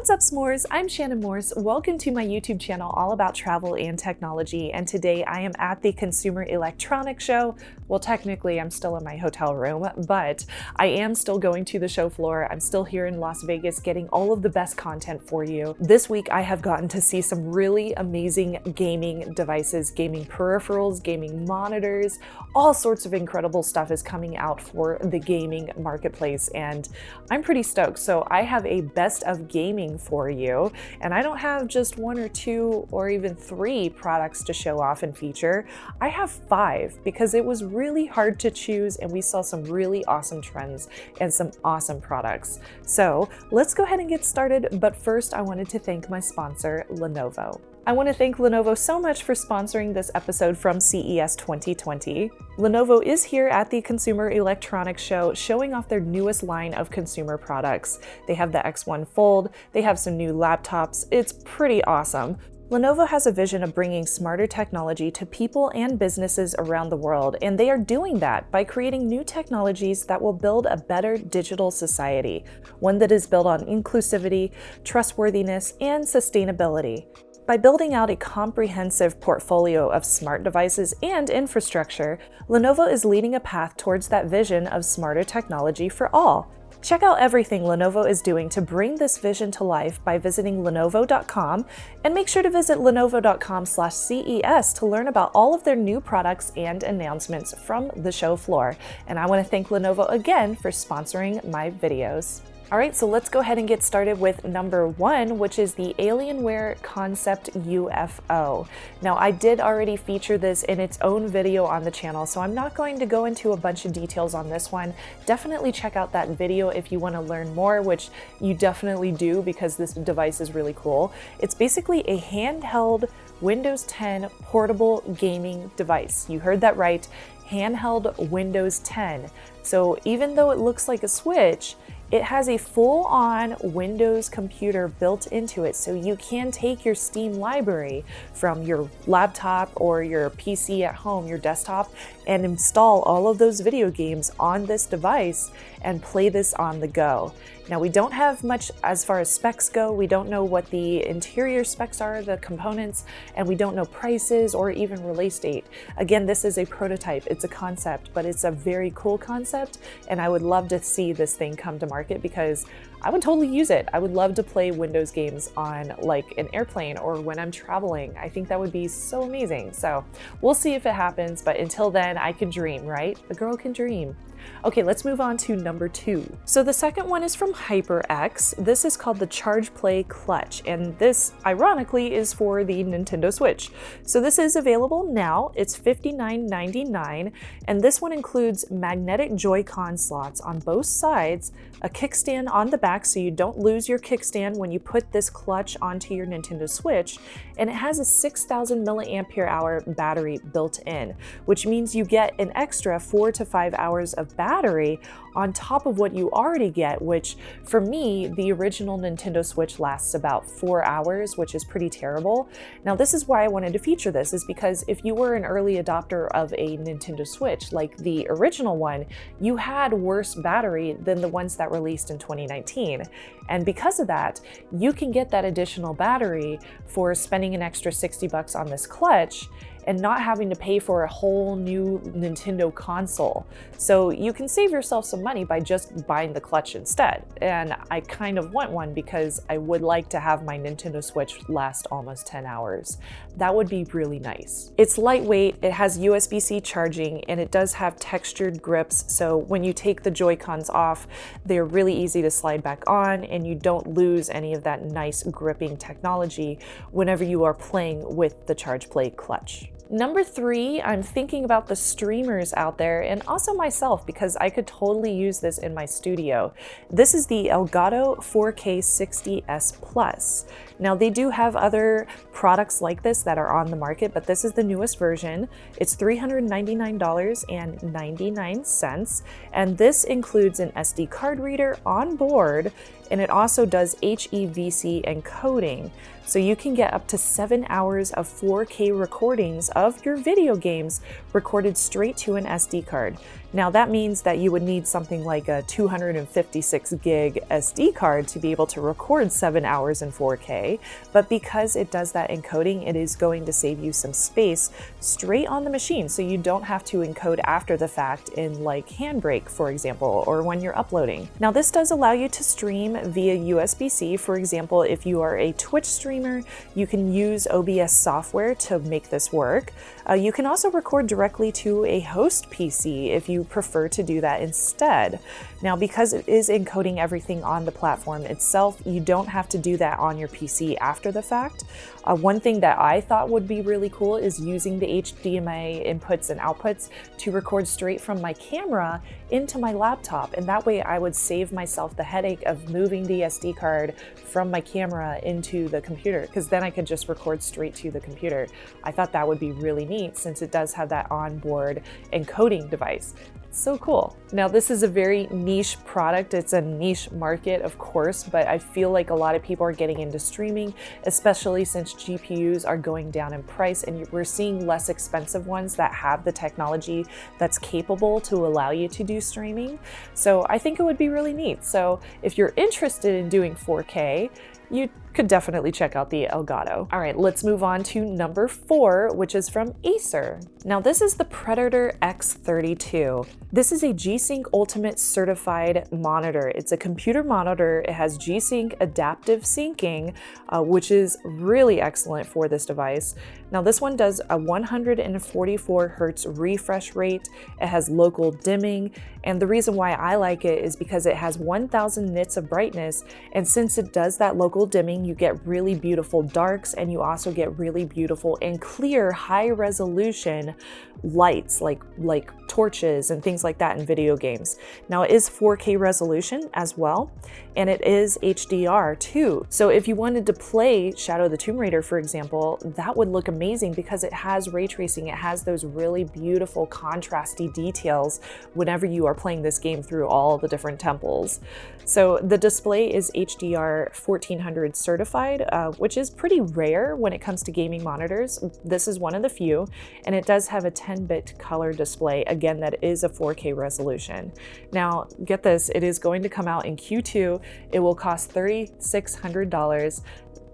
What's up, s'mores? I'm Shannon Morse. Welcome to my YouTube channel all about travel and technology. And today I am at the Consumer Electronics Show. Well, technically I'm still in my hotel room, but I am still going to the show floor. I'm still here in Las Vegas getting all of the best content for you. This week I have gotten to see some really amazing gaming devices, gaming peripherals, gaming monitors, all sorts of incredible stuff is coming out for the gaming marketplace, and I'm pretty stoked. So I have a best of gaming for you, and I don't have just one or two or even three products to show off and feature. I have 5 because it was really hard to choose, and we saw some really awesome trends and some awesome products. So let's go ahead and get started, but first I wanted to thank my sponsor, Lenovo. I want to thank Lenovo so much for sponsoring this episode from CES 2020. Lenovo is here at the Consumer Electronics Show showing off their newest line of consumer products. They have the X1 Fold, they have some new laptops. It's pretty awesome. Lenovo has a vision of bringing smarter technology to people and businesses around the world, and they are doing that by creating new technologies that will build a better digital society, one that is built on inclusivity, trustworthiness, and sustainability. By building out a comprehensive portfolio of smart devices and infrastructure, Lenovo is leading a path towards that vision of smarter technology for all. Check out everything Lenovo is doing to bring this vision to life by visiting lenovo.com, and make sure to visit lenovo.com/CES to learn about all of their new products and announcements from the show floor. And I want to thank Lenovo again for sponsoring my videos. All right, so let's go ahead and get started with number 1, which is the Alienware Concept UFO. Now, I did already feature this in its own video on the channel, so I'm not going to go into a bunch of details on this one. Definitely check out that video if you want to learn more, which you definitely do because this device is really cool. It's basically a handheld Windows 10 portable gaming device. You heard that right, handheld Windows 10. So even though it looks like a Switch, it has a full-on Windows computer built into it, so you can take your Steam library from your laptop or your PC at home, your desktop, and install all of those video games on this device and play this on the go. Now, we don't have much as far as specs go. We don't know what the interior specs are, the components, and we don't know prices or even release date. Again, this is a prototype, it's a concept, but it's a very cool concept, and I would love to see this thing come to market because I would totally use it. I would love to play Windows games on like an airplane or when I'm traveling. I think that would be so amazing. So we'll see if it happens, but until then, I can dream, right? A girl can dream. Okay, let's move on to number 2. So the second one is from HyperX. This is called the Charge Play Clutch, and this, ironically, is for the Nintendo Switch. So this is available now. It's $59.99, and this one includes magnetic Joy-Con slots on both sides, a kickstand on the back so you don't lose your kickstand when you put this clutch onto your Nintendo Switch, and it has a 6,000 milliampere hour battery built in, which means you get an extra 4 to 5 hours of battery on top of what you already get, which for me, the original Nintendo Switch lasts about 4 hours, which is pretty terrible. Now, this is why I wanted to feature this, is because if you were an early adopter of a Nintendo Switch, like the original one, you had worse battery than the ones that released in 2019. And because of that, you can get that additional battery for spending an extra $60 on this clutch and not having to pay for a whole new Nintendo console. So you can save yourself some money by just buying the clutch instead. And I kind of want one because I would like to have my Nintendo Switch last almost 10 hours. That would be really nice. It's lightweight, it has USB-C charging, and it does have textured grips. So when you take the Joy-Cons off, they're really easy to slide back on, and you don't lose any of that nice gripping technology whenever you are playing with the Charge Play Clutch. Number 3, I'm thinking about the streamers out there and also myself because I could totally use this in my studio. This is the Elgato 4K 60S Plus. Now, they do have other products like this that are on the market, but this is the newest version. It's $399.99, and this includes an SD card reader on board, and it also does HEVC encoding. So you can get up to 7 hours of 4K recordings of your video games recorded straight to an SD card. Now that means that you would need something like a 256 gig SD card to be able to record 7 hours in 4K, but because it does that encoding, it is going to save you some space straight on the machine, so you don't have to encode after the fact in like Handbrake, for example, or when you're uploading. Now this does allow you to stream via USB-C. For example, if you are a Twitch streamer, you can use OBS software to make this work. You can also record directly to a host PC if you prefer to do that instead. Now, because it is encoding everything on the platform itself, you don't have to do that on your PC after the fact. One thing that I thought would be really cool is using the HDMI inputs and outputs to record straight from my camera into my laptop, and that way I would save myself the headache of moving the SD card from my camera into the computer, because then I could just record straight to the computer. I thought that would be really neat since it does have that onboard encoding device. So cool. Now this is a very niche product. It's a niche market, of course, but I feel like a lot of people are getting into streaming, especially since GPUs are going down in price and we're seeing less expensive ones that have the technology that's capable to allow you to do streaming. So I think it would be really neat. So if you're interested in doing 4K, you could definitely check out the Elgato. All right, let's move on to number 4, which is from Acer. Now this is the Predator X32. This is a G-Sync Ultimate certified monitor. It's a computer monitor. It has G-Sync adaptive syncing, which is really excellent for this device. Now this one does a 144 Hertz refresh rate. It has local dimming, and the reason why I like it is because it has 1000 nits of brightness, and since it does that local dimming, you get really beautiful darks, and you also get really beautiful and clear high resolution lights like torches and things like that in video games. Now it is 4K resolution as well, and it is HDR too. So if you wanted to play Shadow of the Tomb Raider, for example, that would look amazing because it has ray tracing. It has those really beautiful contrasty details whenever you are playing this game through all the different temples. So the display is HDR 1400 certified, which is pretty rare when it comes to gaming monitors. This is one of the few, and it does have a 10-bit color display. Again, that is a 4K resolution. Now, get this, it is going to come out in Q2. It will cost $3,600.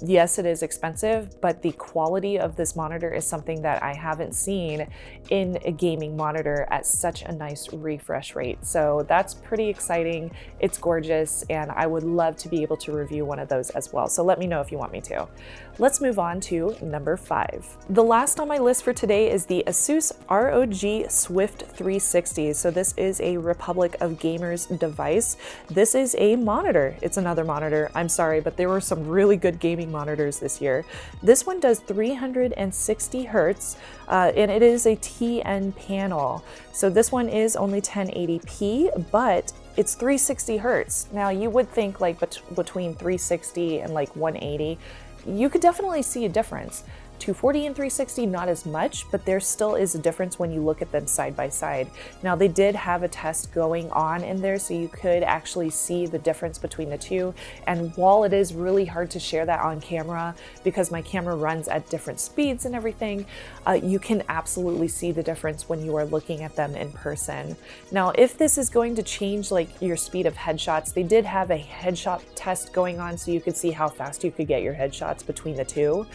Yes, it is expensive, but the quality of this monitor is something that I haven't seen in a gaming monitor at such a nice refresh rate. So that's pretty exciting. It's gorgeous, and I would love to be able to review one of those as well. So let me know if you want me to. Let's move on to number 5. The last on my list for today is the Asus ROG Swift 360. So this is a Republic of Gamers device. This is a monitor. It's another monitor. I'm sorry, but there were some really good gaming monitors this year. This one does 360 Hertz, and it is a TN panel. So this one is only 1080p, but it's 360 Hertz. Now you would think like between 360 and like 180, you could definitely see a difference. 240 and 360, not as much, but there still is a difference when you look at them side by side. Now they did have a test going on in there, so you could actually see the difference between the two. And while it is really hard to share that on camera because my camera runs at different speeds and everything, you can absolutely see the difference when you are looking at them in person. Now, if this is going to change like your speed of headshots, they did have a headshot test going on so you could see how fast you could get your headshots between the two.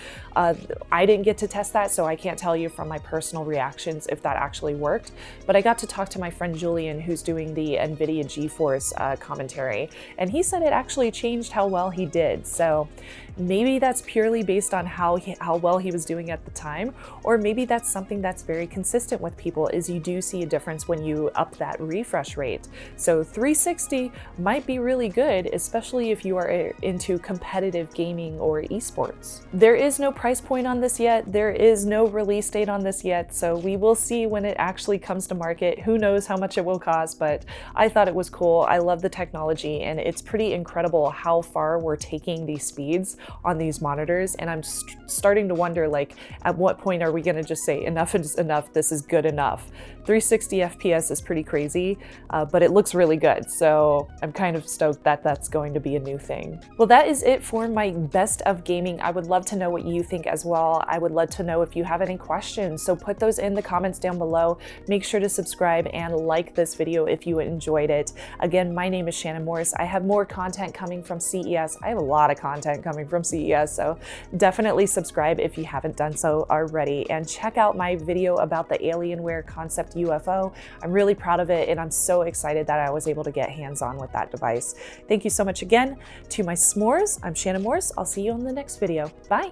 I didn't get to test that, so I can't tell you from my personal reactions if that actually worked, but I got to talk to my friend Julian, who's doing the NVIDIA GeForce commentary, and he said it actually changed how well he did. So maybe that's purely based on how well he was doing at the time, or maybe that's something that's very consistent with people, is you do see a difference when you up that refresh rate. So 360 might be really good, especially if you are into competitive gaming or esports. There is no price point on this yet. There is no release date on this yet, so we will see when it actually comes to market. Who knows how much it will cost, but I thought it was cool. I love the technology, and it's pretty incredible how far we're taking these speeds on these monitors, and I'm starting to wonder, like, at what point are we going to just say enough is enough, this is good enough? 360 FPS is pretty crazy, but it looks really good, so I'm kind of stoked that that's going to be a new thing. Well, that is it for my best of gaming. I would love to know what you think as well. overall, I would love to know if you have any questions. So put those in the comments down below. Make sure to subscribe and like this video if you enjoyed it. Again, my name is Shannon Morse. I have more content coming from CES. I have a lot of content coming from CES, so definitely subscribe if you haven't done so already. And check out my video about the Alienware Concept UFO. I'm really proud of it, and I'm so excited that I was able to get hands-on with that device. Thank you so much again to my s'mores. I'm Shannon Morse. I'll see you on the next video. Bye.